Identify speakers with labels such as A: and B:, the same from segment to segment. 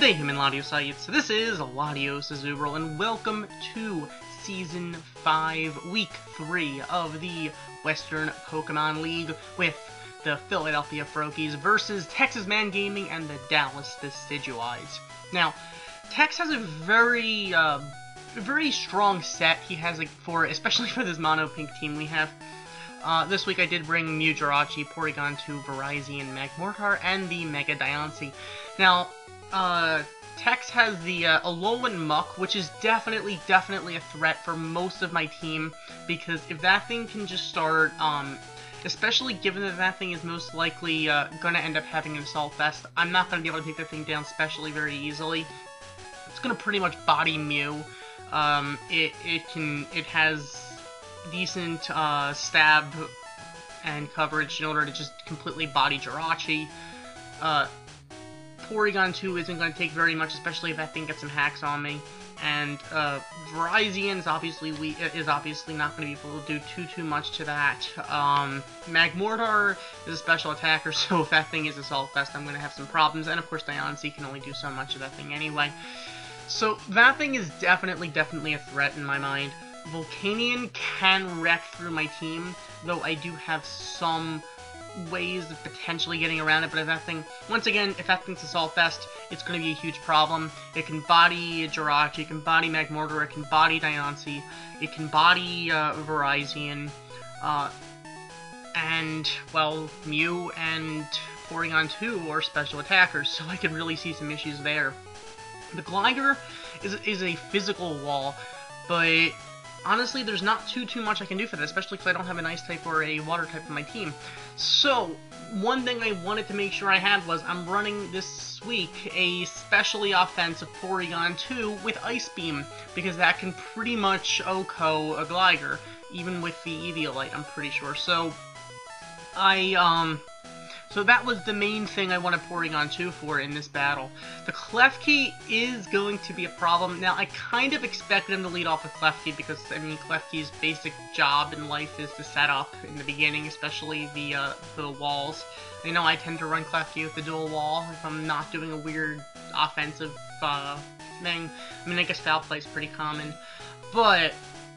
A: day, human LatiosAzurill. So this is LatiosAzurill, and welcome to Season 5, Week 3 of the Western Pokemon League with the Philadelphia Froakies versus TexasManGaming and the Dallas Decidueyes. Now, Tex has a very strong set. He has, especially for this mono pink team we have. This week I did bring Mew, Jirachi, Porygon 2, Verizon, Magmortar, and the Mega-Metagross. Now, Tex has the Alolan Muck, which is definitely a threat for most of my team, because if that thing can just start, especially given that that thing is most likely gonna end up having an Assault Vest, I'm not gonna be able to take that thing down especially very easily. It's gonna pretty much body Mew. It has decent stab and coverage in order to just completely body Jirachi. Porygon 2 isn't going to take very much, especially if that thing gets some hacks on me. And Verizon is obviously not going to be able to do too much to that. Magmortar is a special attacker, so if that thing is Assault Vest, I'm going to have some problems. And of course, Diancie can only do so much of that thing anyway. So that thing is definitely a threat in my mind. Volcanion can wreck through my team, though I do have some ways of potentially getting around it, but if that thing, once again, if that thing's Assault Vest, it's going to be a huge problem. It can body Jirachi, it can body Magmortar, it can body Diancie, it can body Verizon, and, well, Mew and Porygon 2 are special attackers, so I could really see some issues there. The Gligar is a physical wall, but honestly, there's not too much I can do for that, especially because I don't have an Ice type or a Water type in my team. So, one thing I wanted to make sure I had was, I'm running this week a specially offensive Porygon 2 with Ice Beam, because that can pretty much OHKO a Gligar, even with the Eviolite, I'm pretty sure. So, so that was the main thing I wanted Porygon 2 for in this battle. The Klefki is going to be a problem. Now, I kind of expected him to lead off with Klefki because, I mean, Klefki's basic job in life is to set up in the beginning, especially the walls. I know I tend to run Klefki with the dual wall if I'm not doing a weird offensive thing. I mean, I guess Foul Play is pretty common, but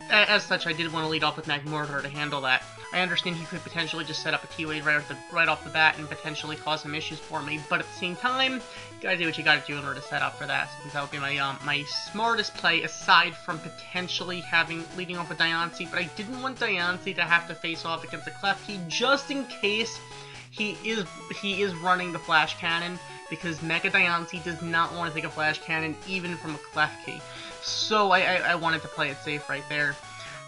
A: as such, I did want to lead off with Magmortar to handle that. I understand he could potentially just set up a T-Wave right off the bat and potentially cause some issues for me, but at the same time, you gotta do what you gotta do in order to set up for that, since that would be my smartest play, aside from potentially leading off with Diancie, but I didn't want Diancie to have to face off against the Klefki, just in case he is running the Flash Cannon, because Mega Diancie does not want to take a Flash Cannon, even from a Klefki. So I wanted to play it safe right there.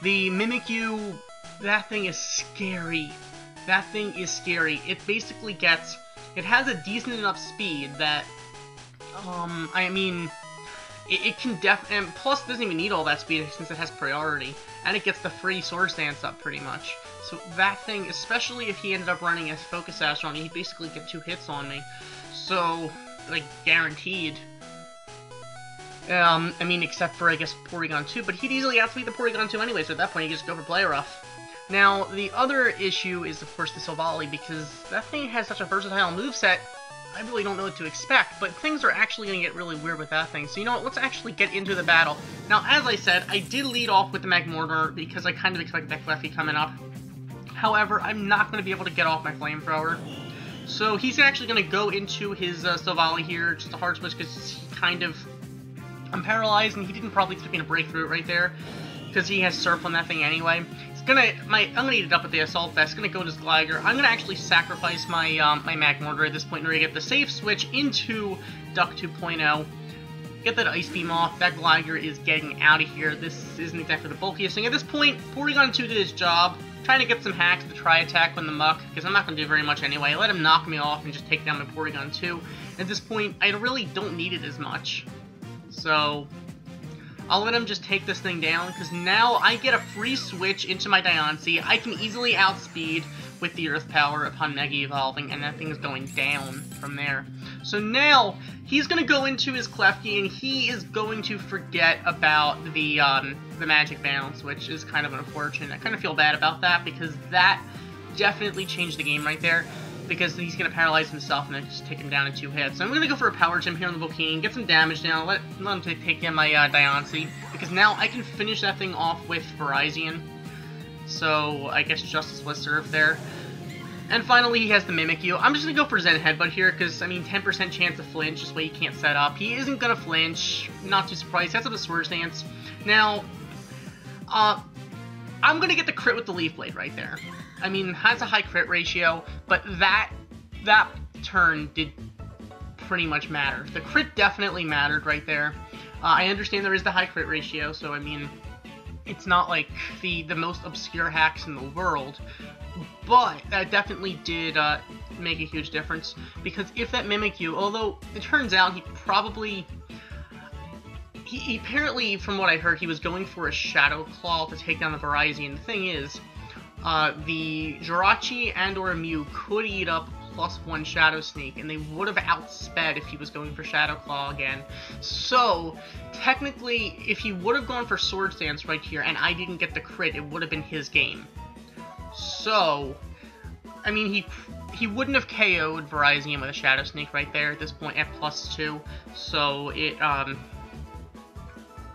A: The Mimikyu, that thing is scary. That thing is scary. It basically it has a decent enough speed that, I mean, it can and plus it doesn't even need all that speed since it has priority, and it gets the free Swords Dance up pretty much. So that thing, especially if he ended up running a Focus Sash on me, he'd basically get 2 hits on me. So, like, guaranteed. I mean, except for, I guess, Porygon 2, but he'd easily outspeed the Porygon 2 anyway, so at that point you just go for Play Rough. Now, the other issue is, of course, the Silvally, because that thing has such a versatile moveset, I really don't know what to expect, but things are actually going to get really weird with that thing. So, you know what, let's actually get into the battle. Now, as I said, I did lead off with the Magmortar, because I kind of expected that Klefki coming up. However, I'm not going to be able to get off my Flamethrower. So, he's actually going to go into his Silvally here, just a hard switch, because he kind of... I'm paralyzed, and he didn't probably expect me to break through it right there, because he has Surf on that thing anyway. I'm gonna eat it up with the Assault Vest. It's gonna go to this Gligar. I'm gonna actually sacrifice my my Magmortar at this point in order to get the safe switch into Duck 2.0. Get that Ice Beam off. That Gligar is getting out of here. This isn't exactly the bulkiest thing. At this point, Porygon 2 did his job, trying to get some hacks to try attack on the Muck, because I'm not gonna do very much anyway. Let him knock me off and just take down my Porygon 2. At this point, I really don't need it as much. So I'll let him just take this thing down, because now I get a free switch into my Diancie. I can easily outspeed with the Earth Power upon Mega Evolving, and that thing is going down from there. So now, he's going to go into his Klefki, and he is going to forget about the Magic Bounce, which is kind of unfortunate. I kind of feel bad about that, because that definitely changed the game right there. because he's going to paralyze himself and then just take him down in 2 hits. So I'm going to go for a Power Gem here on the Volcanion, get some damage down, let him take down my Diancie, because now I can finish that thing off with Virizion. So I guess Justice was served there. And finally, he has the Mimikyu. I'm just going to go for Zen Headbutt here, because, I mean, 10% chance of flinch, this way he can't set up. He isn't going to flinch, not too surprised. That's up to Swords Dance. Now, I'm going to get the crit with the Leaf Blade right there. I mean, has a high crit ratio, but that turn did pretty much matter. The crit definitely mattered right there. I understand there is the high crit ratio, so, I mean, it's not like the most obscure hacks in the world, but that definitely did make a huge difference, because if that Mimikyu, although it turns out he probably... He apparently, from what I heard, he was going for a Shadow Claw to take down the Virizion. The thing is, the Jirachi and or Mew could eat up +1 Shadow Sneak, and they would have outsped if he was going for Shadow Claw again. So, technically, if he would have gone for Swords Dance right here, and I didn't get the crit, it would have been his game. So, I mean, he wouldn't have KO'd Virizion with a Shadow Sneak right there at this point at +2, so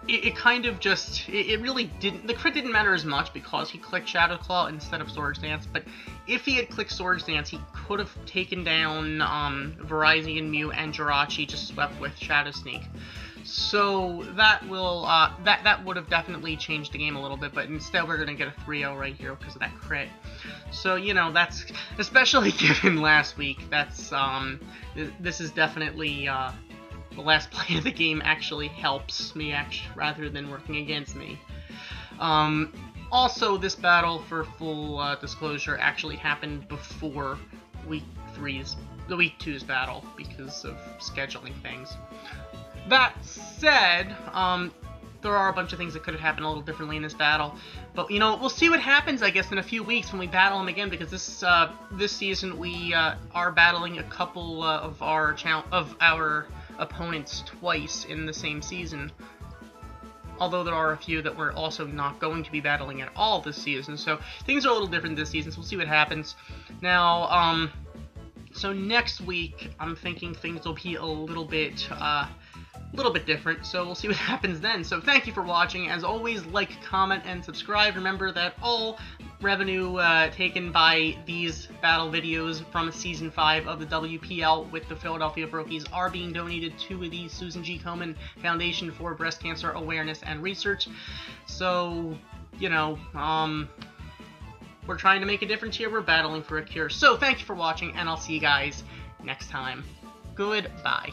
A: it kind of just, it really didn't, the crit didn't matter as much because he clicked Shadow Claw instead of Swords Dance, but if he had clicked Swords Dance, he could have taken down Virizion, Mew, and Jirachi just swept with Shadow Sneak. So that will, that would have definitely changed the game a little bit, but instead we're going to get a 3-0 right here because of that crit. So, you know, that's, especially given last week, that's, this is definitely, the last play of the game actually helps me, rather than working against me. Also, this battle, for full disclosure, actually happened before Week 2's battle, because of scheduling things. That said, there are a bunch of things that could have happened a little differently in this battle, but, you know, we'll see what happens, I guess, in a few weeks when we battle him again, because this season we are battling a couple of our opponents twice in the same season, although there are a few that we're also not going to be battling at all this season, so things are a little different this season, so we'll see what happens. Now, so next week, I'm thinking things will be a little bit different, so we'll see what happens then. So thank you for watching. As always, like, comment, and subscribe. Remember that all revenue taken by these battle videos from Season 5 of the WPL with the Philadelphia Froakies are being donated to the Susan G. Komen Foundation for Breast Cancer Awareness and Research. So, you know, we're trying to make a difference here. We're battling for a cure. So thank you for watching, and I'll see you guys next time. Goodbye.